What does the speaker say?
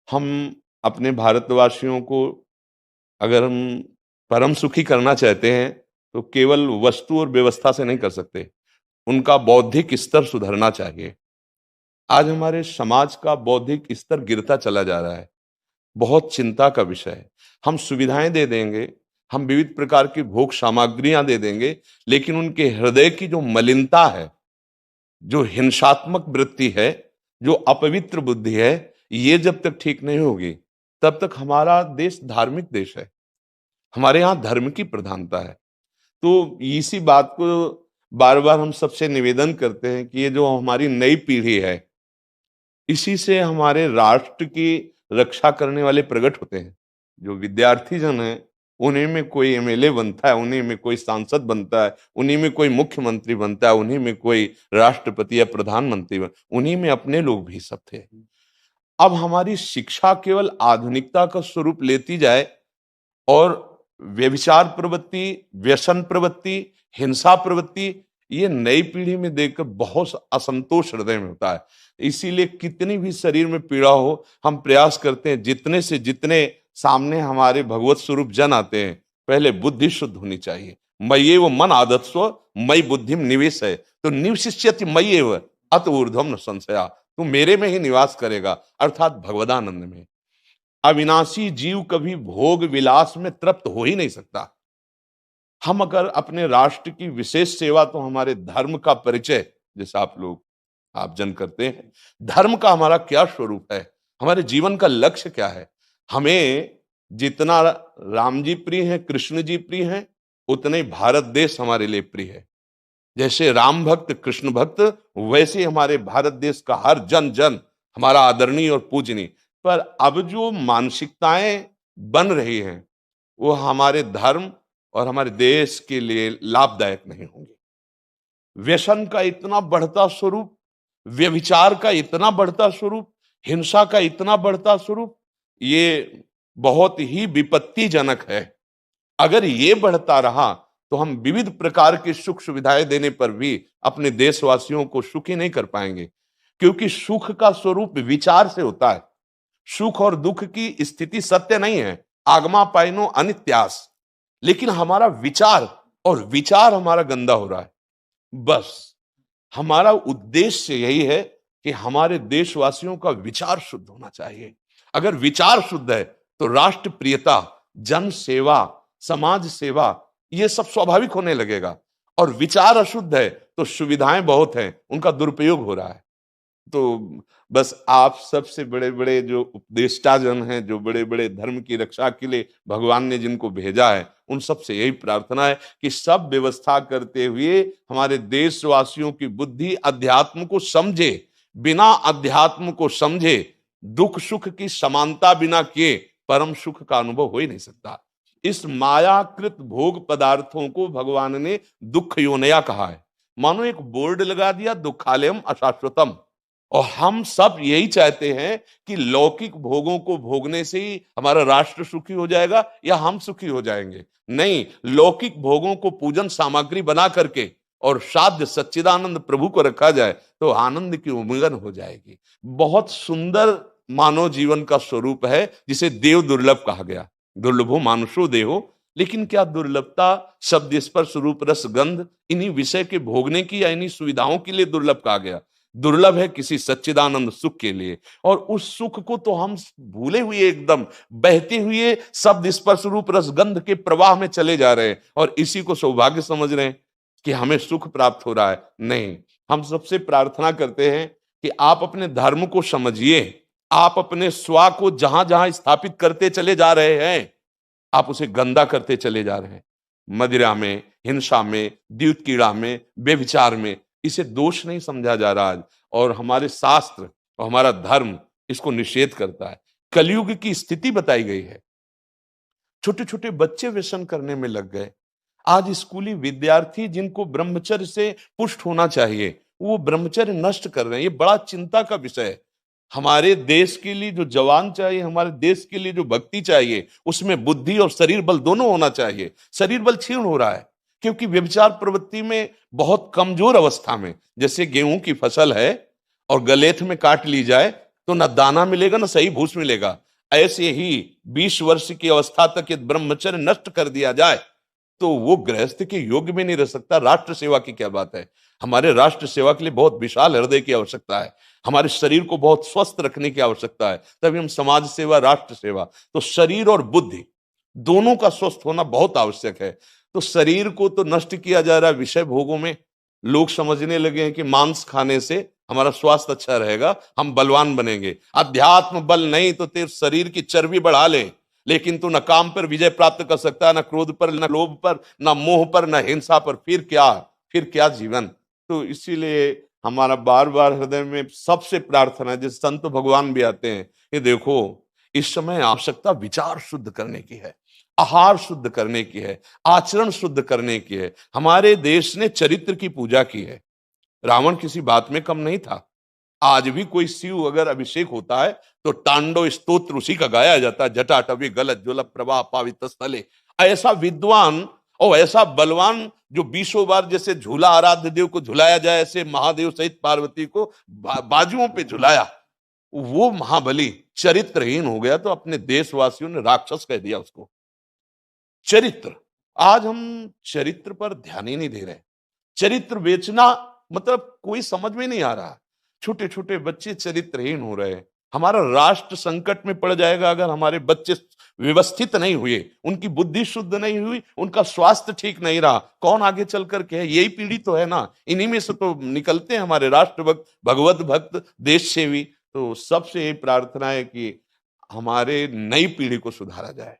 हम अपने भारतवासियों को अगर हम परम सुखी करना चाहते हैं तो केवल वस्तु और व्यवस्था से नहीं कर सकते। उनका बौद्धिक स्तर सुधरना चाहिए। आज हमारे समाज का बौद्धिक स्तर गिरता चला जा रहा है। बहुत चिंता का विषय है। हम सुविधाएं दे देंगे, हम विविध प्रकार की भोग सामग्रियां दे देंगे, लेकिन उनके हृदय की जो मलिनता है, जो हिंसात्मक वृत्ति है, जो अपवित्र बुद्धि है, ये जब तक ठीक नहीं होगी तब तक हमारा देश धार्मिक देश है। हमारे यहाँ धर्म की प्रधानता है। तो इसी बात को बार बार हम सबसे निवेदन करते हैं कि ये जो हमारी नई पीढ़ी है, इसी से हमारे राष्ट्र की रक्षा करने वाले प्रकट होते हैं। जो विद्यार्थी जन है, उन्हीं में कोई एमएलए बनता है, उन्हीं में कोई सांसद बनता है, उन्हीं में कोई मुख्यमंत्री बनता है, उन्हीं में कोई राष्ट्रपति या प्रधानमंत्री उन्हीं में अपने लोग भी सब थे। अब हमारी शिक्षा केवल आधुनिकता का स्वरूप लेती जाए और व्यभिचार प्रवृत्ति, व्यसन प्रवृत्ति, हिंसा प्रवृत्ति, ये नई पीढ़ी में देखकर बहुत असंतोष हृदय में होता है। इसीलिए कितनी भी शरीर में पीड़ा हो, हम प्रयास करते हैं जितने से जितने सामने हमारे भगवत स्वरूप जन आते हैं, पहले बुद्धि शुद्ध होनी चाहिए। मय्येव मन आदत्स्व मयि बुद्धिम निवेश है, तो निवशिष्यति मय्येव अत ऊर्ध्वम न संशया। तू मेरे में ही निवास करेगा, अर्थात भगवदानंद में। अविनाशी जीव कभी भोग विलास में तृप्त हो ही नहीं सकता। हम अगर अपने राष्ट्र की विशेष सेवा, तो हमारे धर्म का परिचय, जैसा आप जन करते हैं, धर्म का हमारा क्या स्वरूप है, हमारे जीवन का लक्ष्य क्या है। हमें जितना राम जी प्रिय हैं, कृष्ण जी प्रिय हैं, उतने ही भारत देश हमारे लिए प्रिय है। जैसे राम भक्त, कृष्ण भक्त, वैसे हमारे भारत देश का हर जन जन हमारा आदरणीय और पूजनीय। पर अब जो मानसिकताएं बन रही हैं, वो हमारे धर्म और हमारे देश के लिए लाभदायक नहीं होंगी। व्यसन का इतना बढ़ता स्वरूप, व्यभिचार का इतना बढ़ता स्वरूप, हिंसा का इतना बढ़ता स्वरूप, ये बहुत ही विपत्तिजनक है। अगर ये बढ़ता रहा तो हम विविध प्रकार की सुख सुविधाएं देने पर भी अपने देशवासियों को सुखी नहीं कर पाएंगे, क्योंकि सुख का स्वरूप विचार से होता है। सुख और दुख की स्थिति सत्य नहीं है, आगमा पाइनो अनित्यास, लेकिन हमारा विचार, और विचार हमारा गंदा हो रहा है। बस हमारा उद्देश्य यही है कि हमारे देशवासियों का विचार शुद्ध होना चाहिए। अगर विचार शुद्ध है तो राष्ट्र प्रियता, जन सेवा, समाज सेवा, ये सब स्वाभाविक होने लगेगा। और विचार अशुद्ध है तो सुविधाएं बहुत हैं, उनका दुरुपयोग हो रहा है। तो बस आप सबसे बड़े बड़े जो उपदेष्टा जन हैं, जो बड़े बड़े धर्म की रक्षा के लिए भगवान ने जिनको भेजा है, उन सबसे यही प्रार्थना है कि सब व्यवस्था करते हुए हमारे देशवासियों की बुद्धि अध्यात्म को समझे। बिना अध्यात्म को समझे दुख सुख की समानता बिना किए परम सुख का अनुभव हो ही नहीं सकता। इस मायाकृत भोग पदार्थों को भगवान ने दुख योनया कहा है। मानो एक बोर्ड लगा दिया, दुखालयम अशाश्वतम। और हम सब यही चाहते हैं कि लौकिक भोगों को भोगने से ही हमारा राष्ट्र सुखी हो जाएगा या हम सुखी हो जाएंगे। नहीं, लौकिक भोगों को पूजन सामग्री बना करके और साध्य सच्चिदानंद प्रभु को रखा जाए तो आनंद की उमंगन हो जाएगी। बहुत सुंदर मानव जीवन का स्वरूप है, जिसे देव दुर्लभ कहा गया। दुर्लभो मानुषो देहो, लेकिन क्या दुर्लभता शब्द स्पर्श रूप रस गंध इन्हीं विषय के भोगने की या इन्हीं सुविधाओं के लिए दुर्लभ कहा गया? दुर्लभ है किसी सच्चिदानंद सुख के लिए। और उस सुख को तो हम भूले हुए, एकदम बहते हुए शब्द स्पर्श रूप रस गंध के प्रवाह में चले जा रहे हैं और इसी को सौभाग्य समझ रहे हैं कि हमें सुख प्राप्त हो रहा है। नहीं, हम सबसे प्रार्थना करते हैं कि आप अपने धर्म को समझिए। आप अपने स्वा को जहां जहां स्थापित करते चले जा रहे हैं, आप उसे गंदा करते चले जा रहे हैं। मदिरा में, हिंसा में, द्यूत कीड़ा में, बेविचार में, इसे दोष नहीं समझा जा रहा आज। और हमारे शास्त्र और हमारा धर्म इसको निषेध करता है। कलयुग की स्थिति बताई गई है। छोटे छोटे बच्चे व्यसन करने में लग गए। आज स्कूली विद्यार्थी जिनको ब्रह्मचर्य से पुष्ट होना चाहिए, वो ब्रह्मचर्य नष्ट कर रहे हैं। ये बड़ा चिंता का विषय है। हमारे देश के लिए जो जवान चाहिए, हमारे देश के लिए जो भक्ति चाहिए, उसमें बुद्धि और शरीर बल दोनों होना चाहिए। शरीर बल क्षीण हो रहा है क्योंकि व्यभिचार प्रवृत्ति में बहुत कमजोर अवस्था में, जैसे गेहूं की फसल है और गलेथ में काट ली जाए तो ना दाना मिलेगा, ना सही भूस मिलेगा। ऐसे ही 20 वर्ष की अवस्था तक यदि ब्रह्मचर्य नष्ट कर दिया जाए, तो वो गृहस्थ के योग्य में नहीं रह सकता। राष्ट्र सेवा की क्या बात है। हमारे राष्ट्र सेवा के लिए बहुत विशाल हृदय की आवश्यकता है। हमारे शरीर को बहुत स्वस्थ रखने की आवश्यकता है, तभी हम समाज सेवा, राष्ट्र सेवा। तो शरीर और बुद्धि दोनों का स्वस्थ होना बहुत आवश्यक है। तो शरीर को तो नष्ट किया जा रहा है विषय भोगों में। लोग समझने लगे हैं कि मांस खाने से हमारा स्वास्थ्य अच्छा रहेगा, हम बलवान बनेंगे। अध्यात्म बल नहीं तो तेरे शरीर की चर्बी बढ़ा ले, लेकिन तू न काम पर विजय प्राप्त कर सकता, न क्रोध पर, न लोभ पर, न मोह पर, न हिंसा पर। फिर क्या जीवन। तो इसीलिए हमारा बार बार हृदय में सबसे प्रार्थना है, जिस संत भगवान भी आते हैं, ये देखो इस समय आवश्यकता विचार शुद्ध करने की है, आहार शुद्ध करने की है, आचरण शुद्ध करने की है। हमारे देश ने चरित्र की पूजा की है। रावण किसी बात में कम नहीं था। आज भी कोई शिव अगर अभिषेक होता है तो तांडव स्तोत्र उसी का गाया जाता है। जटाटवी गलत ज्वल प्रभा पावित स्थले। ऐसा विद्वान और ऐसा बलवान जो 20 बार जैसे झूला आराध्य देव को झुलाया जाए, ऐसे महादेव सहित पार्वती को बाजुओं पे झुलाया, वो महाबली चरित्रहीन हो गया तो अपने देशवासियों ने राक्षस कह दिया उसको। चरित्र, आज हम चरित्र पर ध्यान ही नहीं दे रहे। चरित्र बेचना मतलब कोई समझ में नहीं आ रहा। छोटे छोटे बच्चे चरित्रहीन हो रहे हैं। हमारा राष्ट्र संकट में पड़ जाएगा अगर हमारे बच्चे व्यवस्थित नहीं हुए, उनकी बुद्धि शुद्ध नहीं हुई, उनका स्वास्थ्य ठीक नहीं रहा। कौन आगे चल कर के है? यही पीढ़ी तो है ना। इन्हीं में से तो निकलते हैं हमारे राष्ट्र भक्त, भगवत भक्त, देश सेवी। तो सबसे यही प्रार्थना है कि हमारे नई पीढ़ी को सुधारा जाए।